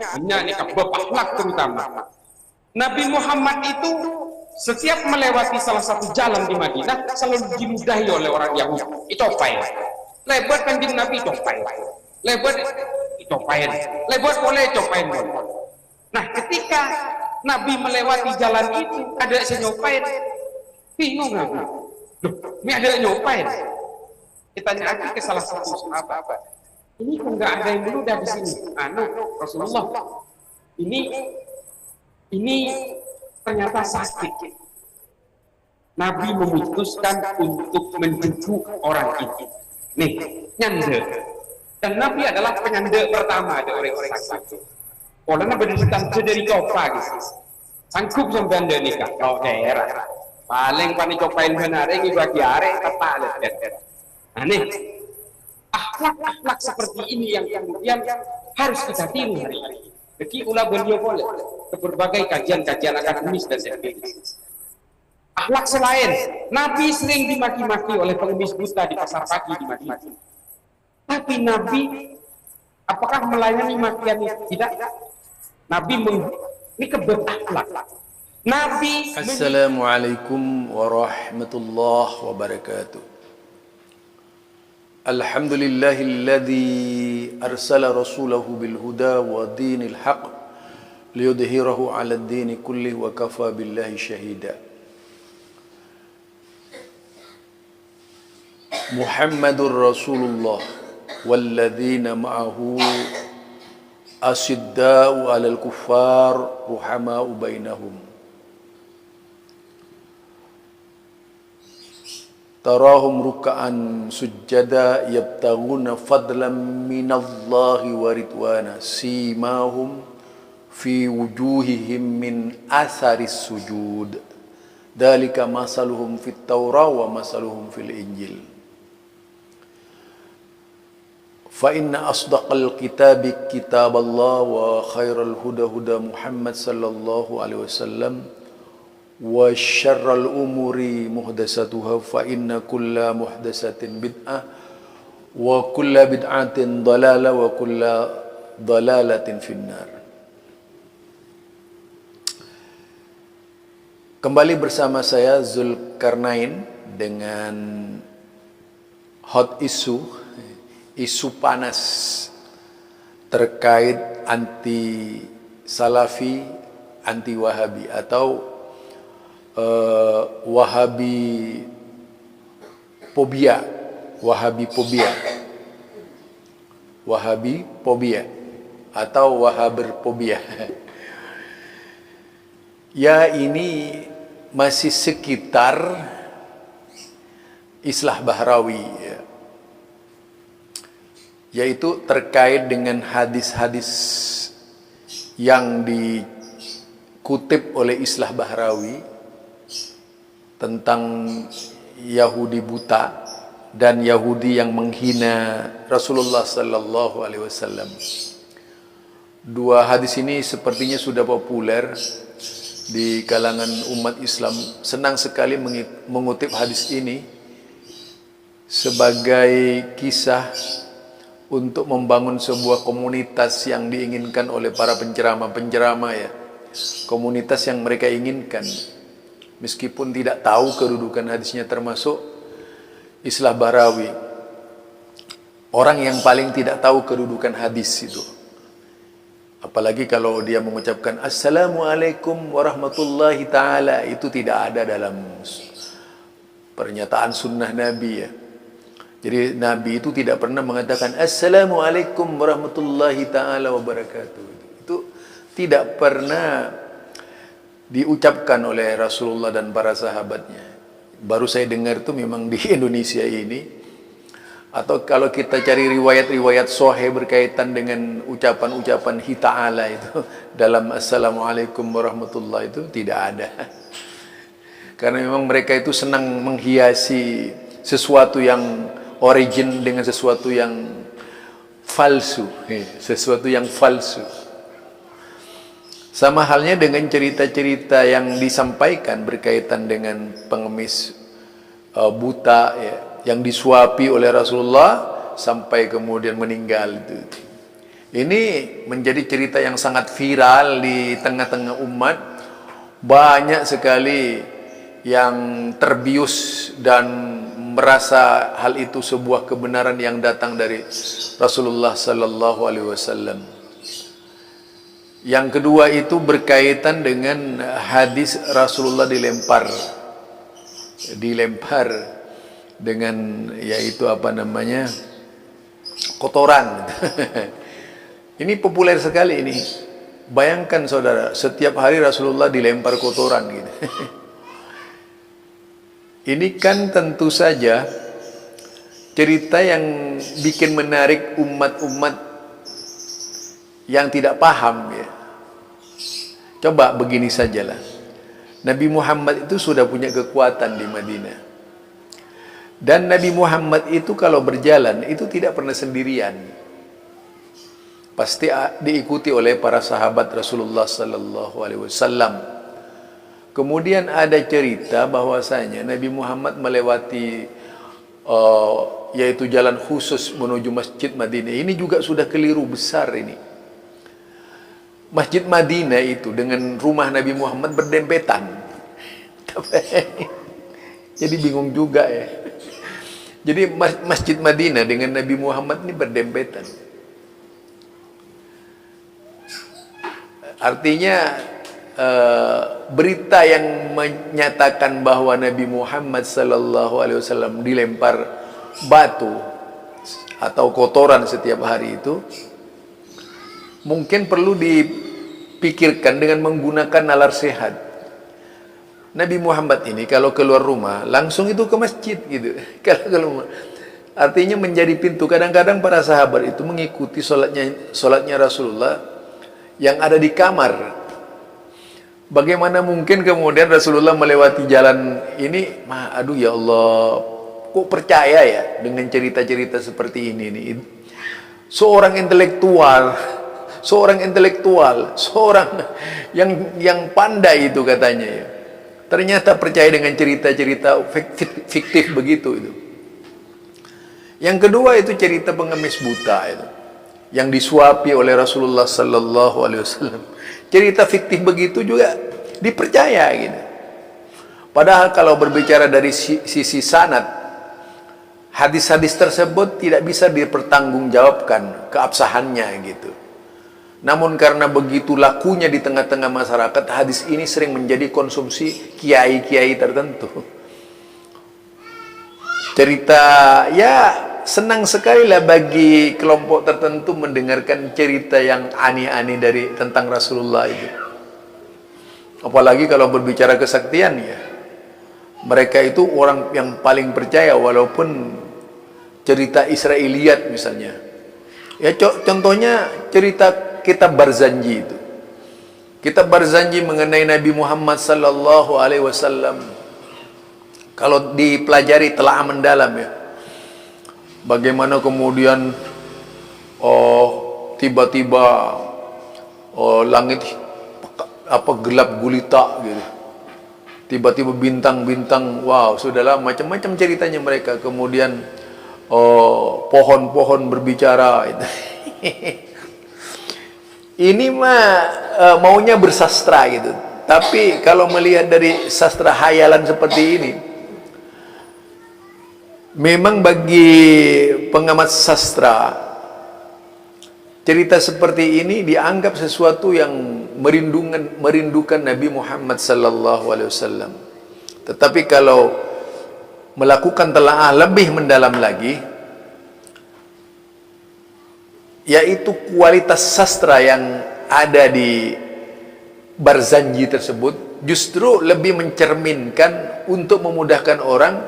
artinya ini bab akhlak terutama. Nabi Muhammad itu setiap melewati salah satu jalan di Madinah selalu diludahi oleh orang Yahudi. Icopain. Lebat kanjeng Nabi icopain. Lebat icopain. Lebat boleh icopain. Nah, ketika Nabi melewati jalan itu ada yang nyopain. Bingung Nabi. Loh, ini ada yang nyopain. Kita tanya ke salah satu sahabat. Ini kok nggak ada yang meludah di sini? Rasulullah. Ini ternyata sakit. Nabi memutuskan untuk menjenguk orang itu. Nih, nyanda. Dan Nabi adalah penyanda pertama dari orang sakit. Kalau Nabi berdirikan dari coba, gitu. Sanggup sampai anda nikah. Kalau daerah paling panik cobain benar ini bagi are kepala. Nah nih, akhlak seperti ini yang kemudian harus kita tiru hari ini. Jadi ulah beliau boleh ke berbagai kajian-kajian akademis dan sebagainya. Akhlak selain Nabi sering dimaki-maki oleh pengemis buta di pasar pagi di Madinah. Tapi Nabi apakah melayani makian itu? Tidak. Nabi ini keberakhlak. Nabi Assalamualaikum warahmatullahi wabarakatuh. Alhamdulillahilladzi arsala rasulahu bil huda wa dinil haq liyudhhirahu 'ala ad-dini kullihi wa kafa billahi shahida. Muhammadur Rasulullah walladzina ma'ahu asidda'u 'alal kuffar ruhama'u bainahum. Tarahum ruk'an sujjada yabtaghuna fadlan minallahi wa ridwana simahum fi wujuhihim min atharis sujud dalika masaluhum fit Taurah wa masaluhum fil Injil. Fa inna asdaqal kitabi kitaballah wa khairal huda huda Muhammad sallallahu alaihi wasallam wa syarral umuri muhdasatuha fa inna kulla muhdasatin bid'ah wa kulla bid'atin dalalah wa kulla dalalatin finnar. Kembali bersama saya Zulkarnain dengan hot isu panas terkait anti salafi, anti wahabi atau wahabi phobia atau wahaberphobia. Ya, ini masih sekitar Islah Bahrawi ya. Yaitu terkait dengan hadis-hadis yang dikutip oleh Islah Bahrawi tentang Yahudi buta dan Yahudi yang menghina Rasulullah sallallahu alaihi wasallam. Dua hadis ini sepertinya sudah populer di kalangan umat Islam. Senang sekali mengutip hadis ini sebagai kisah untuk membangun sebuah komunitas yang diinginkan oleh para penceramah ya. Komunitas yang mereka inginkan. Meskipun tidak tahu kedudukan hadisnya, termasuk Islah Bahrawi, orang yang paling tidak tahu kedudukan hadis itu. Apalagi kalau dia mengucapkan Assalamualaikum warahmatullahi ta'ala, itu tidak ada dalam pernyataan sunnah Nabi ya. Jadi Nabi itu tidak pernah mengatakan Assalamualaikum warahmatullahi ta'ala wabarakatuh. Itu tidak pernah diucapkan oleh Rasulullah dan para sahabatnya. Baru saya dengar itu memang di Indonesia ini. Atau kalau kita cari riwayat-riwayat sahih berkaitan dengan ucapan-ucapan hi ta'ala itu dalam Assalamualaikum warahmatullahi itu tidak ada. Karena memang mereka itu senang menghiasi sesuatu yang origin dengan sesuatu yang falsu. Sesuatu yang falsu. Sama halnya dengan cerita-cerita yang disampaikan berkaitan dengan pengemis buta ya, yang disuapi oleh Rasulullah sampai kemudian meninggal itu. Ini menjadi cerita yang sangat viral di tengah-tengah umat. Banyak sekali yang terbius dan merasa hal itu sebuah kebenaran yang datang dari Rasulullah sallallahu alaihi wasallam. Yang kedua itu berkaitan dengan hadis Rasulullah dilempar dengan yaitu apa namanya, kotoran. Ini populer sekali ini. Bayangkan saudara, setiap hari Rasulullah dilempar kotoran gitu. Ini kan tentu saja cerita yang bikin menarik umat-umat yang tidak paham ya. Coba begini sajalah. Nabi Muhammad itu sudah punya kekuatan di Madinah. Dan Nabi Muhammad itu kalau berjalan itu tidak pernah sendirian. Pasti diikuti oleh para sahabat Rasulullah sallallahu alaihi wasallam. Kemudian ada cerita bahwasanya Nabi Muhammad melewati yaitu jalan khusus menuju Masjid Madinah. Ini juga sudah keliru besar ini. Masjid Madinah itu dengan rumah Nabi Muhammad berdempetan. Jadi bingung juga ya. Jadi Masjid Madinah dengan Nabi Muhammad ini berdempetan. Artinya berita yang menyatakan bahwa Nabi Muhammad sallallahu alaihi wasallam dilempar batu atau kotoran setiap hari itu mungkin perlu dipikirkan dengan menggunakan nalar sehat. Nabi Muhammad ini kalau keluar rumah langsung itu ke masjid gitu. Kalau keluar, artinya menjadi pintu. Kadang-kadang para sahabat itu mengikuti sholatnya Rasulullah yang ada di kamar. Bagaimana mungkin kemudian Rasulullah melewati jalan ini? Aduh ya Allah, kok percaya ya dengan cerita-cerita seperti ini nih? Seorang intelektual, seorang yang pandai itu katanya ya. Ternyata percaya dengan cerita-cerita fiktif begitu itu. Yang kedua itu cerita pengemis buta itu, yang disuapi oleh Rasulullah sallallahu alaihi wasallam. Cerita fiktif begitu juga dipercaya gitu. Padahal kalau berbicara dari sisi sanad, hadis-hadis tersebut tidak bisa dipertanggungjawabkan keabsahannya gitu. Namun karena begitu lakunya di tengah-tengah masyarakat, hadis ini sering menjadi konsumsi kiai-kiai tertentu. Cerita ya senang sekali lah bagi kelompok tertentu mendengarkan cerita yang aneh-aneh dari tentang Rasulullah itu. Apalagi kalau berbicara kesaktian ya. Mereka itu orang yang paling percaya walaupun cerita Israiliyat misalnya. Ya contohnya cerita kitab Barzanji itu. Kitab Barzanji mengenai Nabi Muhammad sallallahu alaihi wasallam. Kalau dipelajari telah mendalam ya. Bagaimana kemudian tiba-tiba langit gelap gulita gitu. Tiba-tiba bintang-bintang, wow, sudahlah macam-macam ceritanya mereka. Kemudian pohon-pohon berbicara itu. Ini mah maunya bersastra gitu. Tapi kalau melihat dari sastra hayalan seperti ini, memang bagi pengamat sastra, cerita seperti ini dianggap sesuatu yang merindukan Nabi Muhammad sallallahu alaihi wasallam. Tetapi kalau melakukan telaah lebih mendalam lagi, yaitu kualitas sastra yang ada di Barzanji tersebut justru lebih mencerminkan untuk memudahkan orang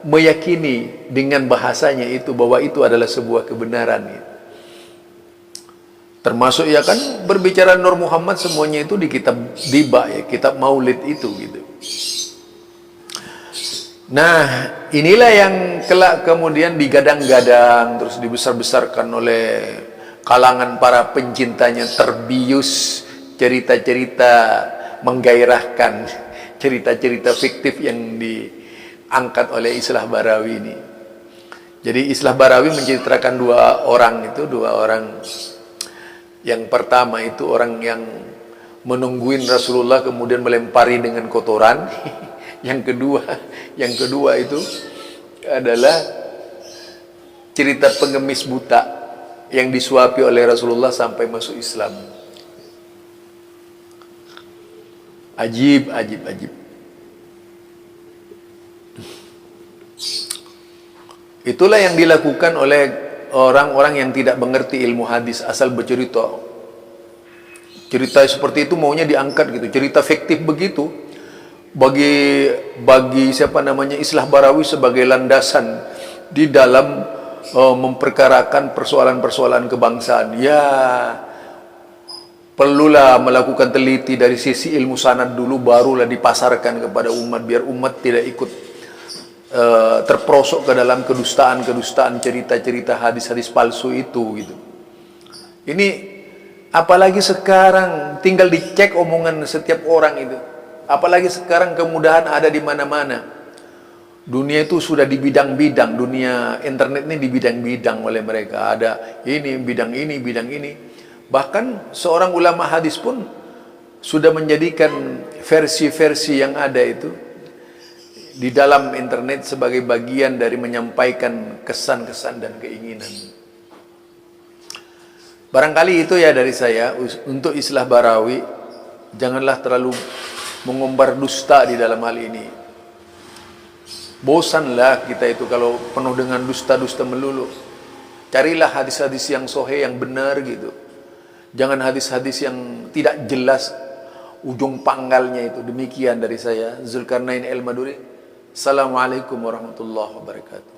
meyakini dengan bahasanya itu bahwa itu adalah sebuah kebenaran. Termasuk ya kan berbicara Nur Muhammad semuanya itu di kitab Diba ya, kitab Maulid itu gitu. Nah, inilah yang kelak kemudian digadang-gadang terus dibesar-besarkan oleh kalangan para pencintanya, terbius cerita-cerita menggairahkan, cerita-cerita fiktif yang diangkat oleh Islah Barawi ini. Jadi Islah Barawi menceritakan dua orang Yang pertama itu orang yang menungguin Rasulullah kemudian melempari dengan kotoran. Yang kedua itu adalah cerita pengemis buta yang disuapi oleh Rasulullah sampai masuk Islam. Ajib. Itulah yang dilakukan oleh orang-orang yang tidak mengerti ilmu hadis, asal bercerita. Cerita seperti itu maunya diangkat gitu, cerita fiktif begitu. Bagi siapa namanya Islah Barawi sebagai landasan di dalam memperkarakan persoalan-persoalan kebangsaan. Ya, perlulah melakukan teliti dari sisi ilmu sanad dulu, barulah dipasarkan kepada umat, biar umat tidak ikut terperosok ke dalam kedustaan-kedustaan, cerita-cerita hadis-hadis palsu itu gitu. Ini apalagi sekarang tinggal dicek omongan setiap orang itu. Apalagi sekarang kemudahan ada di mana-mana. Dunia itu sudah di bidang-bidang, dunia internet ini di bidang-bidang oleh mereka. Ada ini, bidang ini, bidang ini. Bahkan seorang ulama hadis pun sudah menjadikan versi-versi yang ada itu di dalam internet sebagai bagian dari menyampaikan kesan-kesan dan keinginan. Barangkali itu ya dari saya. Untuk Islah Barawi, janganlah terlalu mengumbar dusta di dalam hal ini. Bosanlah kita itu kalau penuh dengan dusta-dusta melulu. Carilah hadis-hadis yang sahih, yang benar gitu. Jangan hadis-hadis yang tidak jelas ujung pangkalnya itu. Demikian dari saya, Zulkarnain El Maduri. Assalamualaikum warahmatullahi wabarakatuh.